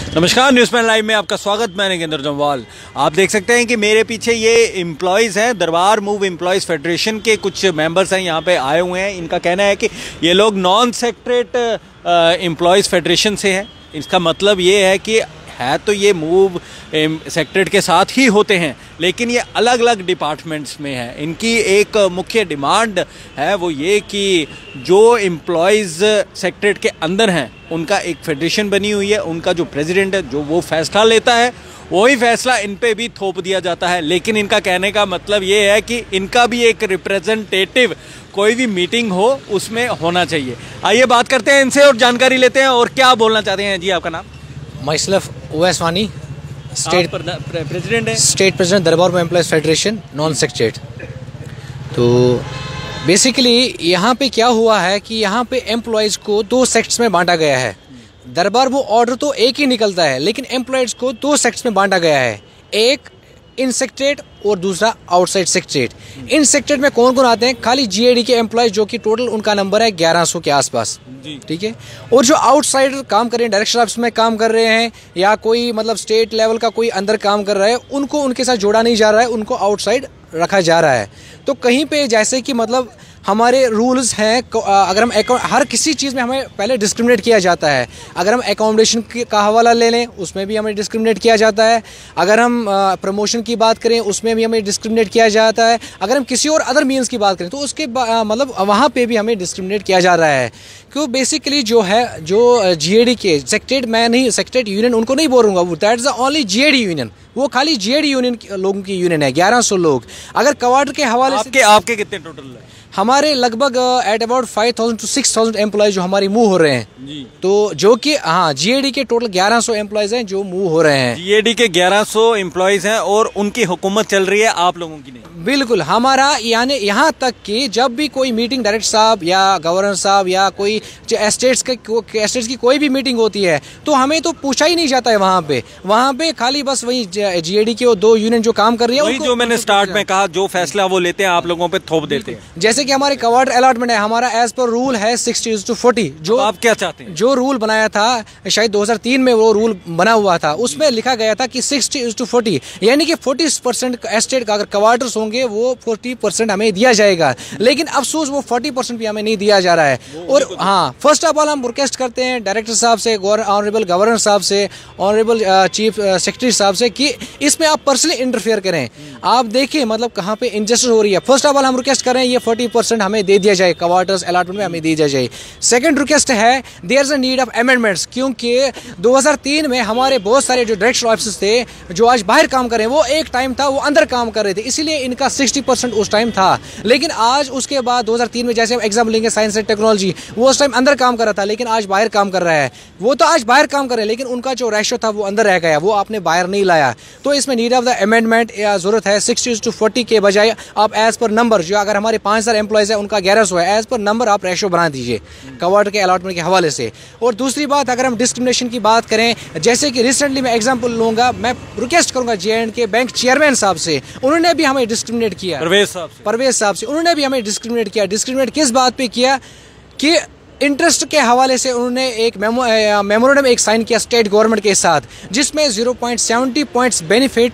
नमस्कार, न्यूज़मैन लाइव में आपका स्वागत। मैं नगेंद्र जम्वाल। आप देख सकते हैं कि मेरे पीछे ये एम्प्लॉयज़ हैं, दरबार मूव एम्प्लॉयज़ फेडरेशन के कुछ मेंबर्स हैं, यहाँ पे आए हुए हैं। इनका कहना है कि ये लोग नॉन सेक्रेटरेट एम्प्लॉयज़ फेडरेशन से हैं। इसका मतलब ये है कि तो ये मूव सेक्रेटरेट के साथ ही होते हैं, लेकिन ये अलग अलग डिपार्टमेंट्स में है। इनकी एक मुख्य डिमांड है वो ये कि जो एम्प्लॉयज़ सेक्रेटरेट के अंदर हैं उनका एक फेडरेशन बनी हुई है, उनका जो प्रेसिडेंट है जो वो फैसला लेता है वही फैसला इन पे भी थोप दिया जाता है। लेकिन इनका कहने का मतलब ये है कि इनका भी एक रिप्रेजेंटेटिव कोई भी मीटिंग हो उसमें होना चाहिए। आइए बात करते हैं इनसे और जानकारी लेते हैं और क्या बोलना चाहते हैं। जी, आपका नाम? माइसेल्फ ओवैस वानी, स्टेट प्रेसिडेंट है, स्टेट प्रेसिडेंट दरबार move employees federation non secretariat. तो बेसिकली यहाँ पे क्या हुआ है कि यहाँ पे एम्प्लॉयज़ को दो सेक्ट्स में बांटा गया है। दरबार वो ऑर्डर तो एक ही निकलता है, लेकिन एम्प्लॉयज़ को दो सेक्ट्स में बांटा गया है, एक इन सेक्रेटरेट और दूसरा आउटसाइड सेक्रेटरेट। इन सेक्रेटरेट में कौन कौन आते हैं? खाली जीएडी के एम्प्लॉयज, जो कि टोटल उनका नंबर है 1100 के आसपास, ठीक है। और जो आउटसाइड काम कर रहे हैं, डायरेक्टर ऑफिस में काम कर रहे हैं या कोई मतलब स्टेट लेवल का कोई अंदर काम कर रहा है, उनको उनके साथ जोड़ा नहीं जा रहा है, उनको आउटसाइड रखा जा रहा है। तो कहीं पे जैसे कि मतलब हमारे रूल्स हैं, अगर हम हर किसी चीज़ में हमें पहले डिस्क्रिमिनेट किया जाता है। अगर हम एकोमोडेशन का हवाला ले लें उसमें भी हमें डिस्क्रिमिनेट किया जाता है। अगर हम प्रमोशन की बात करें उसमें भी हमें डिस्क्रिमिनेट किया जाता है। अगर हम किसी और अदर मीन्स की बात करें तो उसके मतलब वहाँ पे भी हमें डिस्क्रिमिनेट किया जा रहा है। क्यों? बेसिकली जो है, जो जीएडी के सेक्रेटरेट, मैं नहीं सेक्रेटरेट यूनियन उनको नहीं बोलूँगा, वो that is the only GAD union, वो खाली जीएडी यूनियन लोगों की यूनियन है, 1100 लोग। अगर क्वार्टर के हवाले से आपके कितने टोटल है? हमारे लगभग एट अबाउट 5000 to 6000 एम्प्लॉयज जो हमारी मूव हो रहे हैं जी। तो जो कि हाँ, जीएडी के टोटल 1100 एम्प्लॉयज हैं जो मूव हो रहे हैं। जीएडी के 1100 एम्प्लॉयज हैं और उनकी हुकूमत चल रही है, आप लोगों की नहीं? बिल्कुल, हमारा यानी यहाँ तक कि जब भी कोई मीटिंग डायरेक्टर साहब या गवर्नर साहब या कोई एस्टेट्स की कोई भी मीटिंग होती है तो हमें तो पूछा ही नहीं जाता है। वहाँ पे खाली बस वही जीएडी के दो यूनियन जो काम कर रही है, जो मैंने स्टार्ट में कहा, जो फैसला वो लेते हैं आप लोगों पे थोप देते हैं। जैसे कि हमारे क्वार्टर अलॉटमेंट है, हमारा एज पर रूल है 60:40। जो आप क्या चाहते हैं? जो रूल बनाया था शायद 2003 में वो रूल बना हुआ था, उसमें लिखा गया था कि 60:40, यानी कि 40% एस्टेट का अगर क्वार्टर्स होंगे वो 40% हमें दिया जाएगा। लेकिन अफसोस वो 40% भी हमें नहीं दिया जा रहा है। और हाँ, फर्स्ट ऑफ ऑल हम रिक्वेस्ट करते हैं डायरेक्टर साहब से, ऑनरेबल गवर्नर साहब से, ऑनरेबल चीफ सेक्रेटरी साहब से कि इसमें आप पर्सनली इंटरफेयर करें। आप देखिए मतलब कहाँ पे इनजस्टिस हो रही है। फर्स्ट ऑफ ऑल हम रिक्वेस्ट कर रहे हैं ये 40% हमें दे दिया जाए, क्वार्टर्स अलॉटमेंट में हमें दे दिया जाए। सेकंड रिक्वेस्ट है, there is a need of amendments, क्योंकि 2003 में हमारे बहुत सारे जो डायरेक्टर ऑफिसर्स थे जो आज बाहर काम कर रहे हैं, वो एक टाइम था वो अंदर काम कर रहे थे, इसलिए इनका 60% उस टाइम था। लेकिन आज उसके बाद 2003 में जैसे हम एग्जाम लेंगे साइंस एंड टेक्नोलॉजी, वो उस टाइम अंदर काम कर रहा था लेकिन आज बाहर काम कर रहा है। वो तो आज बाहर काम कर रहे हैं लेकिन उनका जो रेशो था वो अंदर रह गया, वो आपने बाहर नहीं लाया। तो इसमें नीड ऑफ द अमेंडमेंट या जरूरत है। 60:40 के बजाय आप एज पर नंबर, जो अगर हमारे 5000 एम्प्लॉयज है उनका 1100 है, एज पर नंबर आप रेशो बना दीजिए क्वार्टर के अलॉटमेंट के हवाले से। और दूसरी बात, अगर हम डिस्क्रिमिनेशन की बात करें, जैसे कि रिसेंटली मैं एग्जांपल लूंगा, मैं रिक्वेस्ट करूंगा जे&के के बैंक चेयरमैन साहब से, उन्होंने भी हमें डिस्क्रिमिनेट किया। परवेज साहब से उन्होंने भी हमें डिस्क्रिमिनेट किया। डिस्क्रिमिनेट किस बात पे किया कि इंटरेस्ट के हवाले से उन्होंने एक मेमोरेंडम एक साइन किया स्टेट गवर्नमेंट के साथ, जिसमें 0.70 points benefit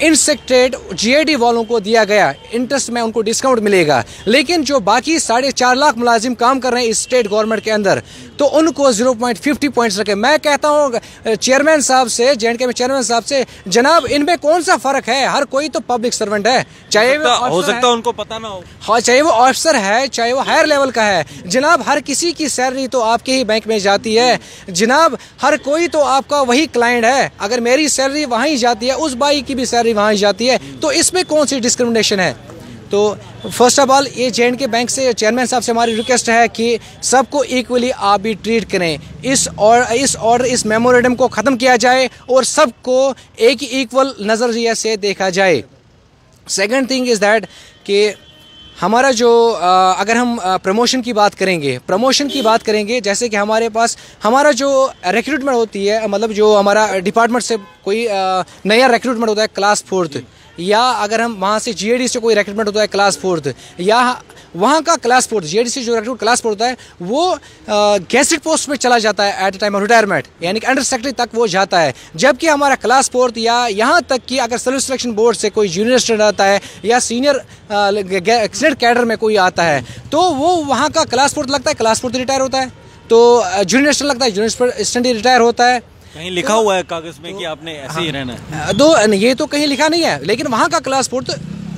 in secretariat GAD वालों को दिया गया, इंटरेस्ट में उनको डिस्काउंट मिलेगा। लेकिन जो बाकी 4.5 लाख मुलाजिम काम कर रहे हैं इस स्टेट गवर्नमेंट के अंदर, तो उनको 0.50 पॉइंट्स रखे। मैं कहता हूँ चेयरमैन साहब से, जे&के में चेयरमैन साहब से, जनाब इनमें कौन सा फर्क है? हर कोई तो पब्लिक सर्वेंट है, चाहे हो सकता है उनको पता ना हो, हाँ, चाहे वो ऑफिसर है चाहे वो हायर लेवल का है। जनाब हर किसी की सैलरी तो आपके ही बैंक में जाती है जनाब, हर कोई तो आपका वही क्लाइंट है। अगर मेरी सैलरी वहीं जाती है, उस भाई की भी सैलरी वहाँ जाती है, तो इसमें कौन सी डिस्क्रिमिनेशन है? तो फर्स्ट ऑफ ऑल ये जे&के बैंक से चेयरमैन साहब से हमारी रिक्वेस्ट है कि सबको इक्वली आप भी ट्रीट करें। इस मेमोरेंडम को ख़त्म किया जाए और सबको एक इक्वल नज़रिए से देखा जाए। सेकंड थिंग इज़ दैट कि हमारा जो अगर हम प्रमोशन की बात करेंगे, जैसे कि हमारे पास हमारा जो रिक्रूटमेंट होती है, मतलब जो हमारा डिपार्टमेंट से कोई नया रिक्रूटमेंट होता है क्लास 4th, या अगर हम वहाँ से जीएडी से कोई रिक्रूटमेंट होता है क्लास 4th, या वहाँ का क्लास फोर्स, जेडीसी जो रिक्रूट क्लास फोर्स होता है, वो गैसेट पोस्ट में चला जाता है at the time of retirement, यानी कि अंडर सेक्रेटरी तक वो जाता है। जबकि हमारा क्लास फोर्थ या यहाँ तक कि अगर सर्विस सिलेक्शन बोर्ड से कोई जूनियर स्टूडेंट आता है या सीनियर कैडर में कोई आता है, तो वो वहाँ का क्लास फोर्थ लगता है, क्लास फोर्थ रिटायर होता है, तो जूनियर स्टूडेंट लगता है, जूनियर स्टूडेंट रिटायर होता है। कहीं लिखा हुआ है कागज में कि आपने ऐसे ही रहना है? तो ये तो कहीं लिखा नहीं है, लेकिन वहाँ का क्लास फोर्थ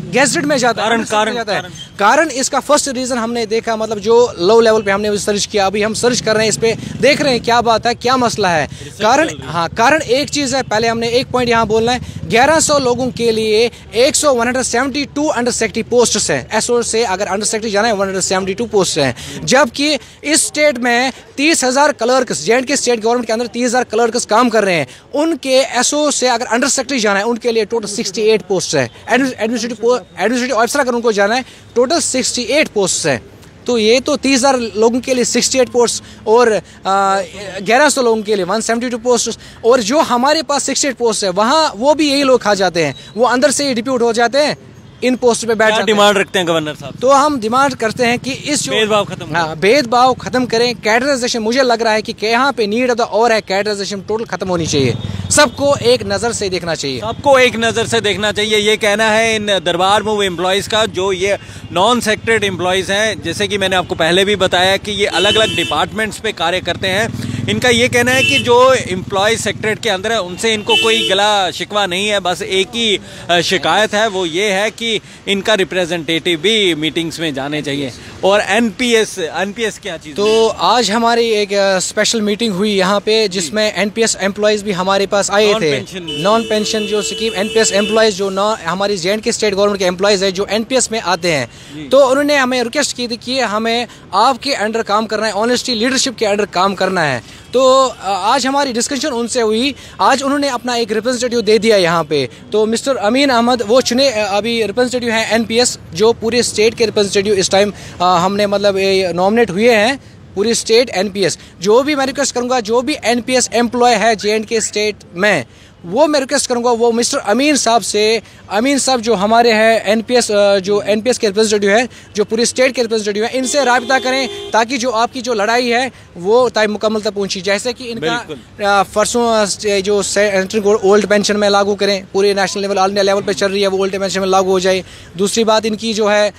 गैजेट में जाता है। कारण इसका फर्स्ट रीजन हमने देखा, मतलब जो लो लेवल पे हमने सर्च किया, अभी हम सर्च कर रहे हैं इस पे, देख रहे हैं क्या बात है, क्या मसला है। कारण एक चीज है, पहले हमने एक पॉइंट यहाँ बोलना है, 1100 लोगों के लिए 172 अंडर सेक्रेटरी पोस्ट है। एसओ से अगर अंडर सेक्रेटरी जाना है 172 पोस्ट है, जबकि इस स्टेट में 30,000 क्लर्क्स, जेएंड के स्टेट गवर्नमेंट के अंदर 30,000 क्लर्क्स काम कर रहे हैं। उनके एसओ से अगर अंडर सेक्रेटरी जाना है, उनके लिए टोटल 68 पोस्ट है। एडमिनिस्ट्रेटिव ऑफिसर अगर उनको जाना है, टोटल 68 पोस्ट है। तो ये तो 30,000 लोगों के लिए 68 पोस्ट और 1100 लोगों के लिए 172 पोस्ट, और जो हमारे पास 68 पोस्ट है वहाँ वो भी यही लोग खा जाते हैं, वो अंदर से ही डिप्यूट हो जाते हैं, इन पोस्ट पे बैठ जाते हैं। डिमांड रखते हैं गवर्नर साहब? तो हम डिमांड करते हैं कि इस भेदभाव खत्म करें। कैडराइजेशन, मुझे लग रहा है कि यहाँ पे नीड ऑफ द और है, कैडराइजेशन टोटल खत्म होनी चाहिए, सबको एक नज़र से देखना चाहिए, सबको एक नज़र से देखना चाहिए। ये कहना है इन दरबार मूव एम्प्लॉयज़ का, जो ये नॉन सेक्रेटरीड एम्प्लॉयज़ हैं। जैसे कि मैंने आपको पहले भी बताया कि ये अलग अलग डिपार्टमेंट्स पे कार्य करते हैं। इनका ये कहना है कि जो एम्प्लॉय सेक्रेटरीट के अंदर है उनसे इनको कोई गला शिकवा नहीं है, बस एक ही शिकायत है, वो ये है कि इनका रिप्रेजेंटेटिव भी मीटिंग्स में जाने चाहिए। और एनपीएस क्या चीज़? तो आज हमारी एक स्पेशल मीटिंग हुई यहाँ पे, जिसमें एनपीएस एम्प्लॉयज़ भी हमारे पास आए थे। नॉन पेंशन जो स्कीम, एनपीएस एम्प्लॉयज़ जो हमारी जेएंड के स्टेट गवर्नमेंट के एम्प्लॉयज़ है जो एनपीएस में आते हैं, तो उन्होंने हमें रिक्वेस्ट की थी कि हमें आपके अंडर काम करना है, ऑनेस्टी लीडरशिप के अंडर काम करना है। तो आज हमारी डिस्कशन उनसे हुई, आज उन्होंने अपना एक रिप्रेजेंटेटिव दे दिया यहाँ पे। तो मिस्टर अमीन अहमद वो चुने अभी रिप्रेजेंटेटिव हैं एनपीएस, जो पूरे स्टेट के रिप्रेजेंटेटिव इस टाइम हमने मतलब नॉमिनेट हुए हैं पूरी स्टेट एनपीएस। जो भी मैं रिक्वेस्ट करूँगा, जो भी एनपीएस एम्प्लॉय है जेएंड के स्टेट में, वो मैं रिक्वेस्ट करूँगा वो मिस्टर अमीन साहब से, अमीन साहब जो हमारे हैं एनपीएस, जो एनपीएस के रिप्रेजेंटेटिव हैं, जो पूरी स्टेट के रिप्रेजेंटेटिव हैं, इनसे राब्ता करें ताकि जो आपकी जो लड़ाई है वो टाइम मुकम्मल तक पहुँची। जैसे कि इनका परसों जो सेंट्रल ओल्ड पेंशन में लागू करें, पूरे national level, all India level पर चल रही है, वो ओल्ड पेंशन में लागू हो जाए। दूसरी बात इनकी जो है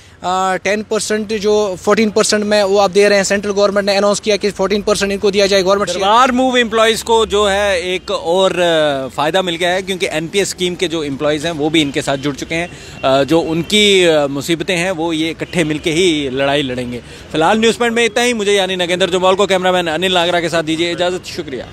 10% जो 14% में वो आप दे रहे हैं, सेंट्रल गवर्नमेंट ने अनाउंस किया कि 14% इनको दिया जाए गवर्नमेंट। दरबार मूव एम्प्लॉयज़ को जो है एक और फायदा मिल गया है, क्योंकि एनपीएस स्कीम के जो एम्प्लॉयज़ हैं वो भी इनके साथ जुड़ चुके हैं। जो उनकी मुसीबतें हैं वो ये इकट्ठे मिलके ही लड़ाई लड़ेंगे। फिलहाल न्यूज़ पॉइंट में इतना ही। मुझे यानी नगेंद्र जम्वाल को, कैमरामैन अनिल नागरा के साथ दीजिए इजाज़त। शुक्रिया।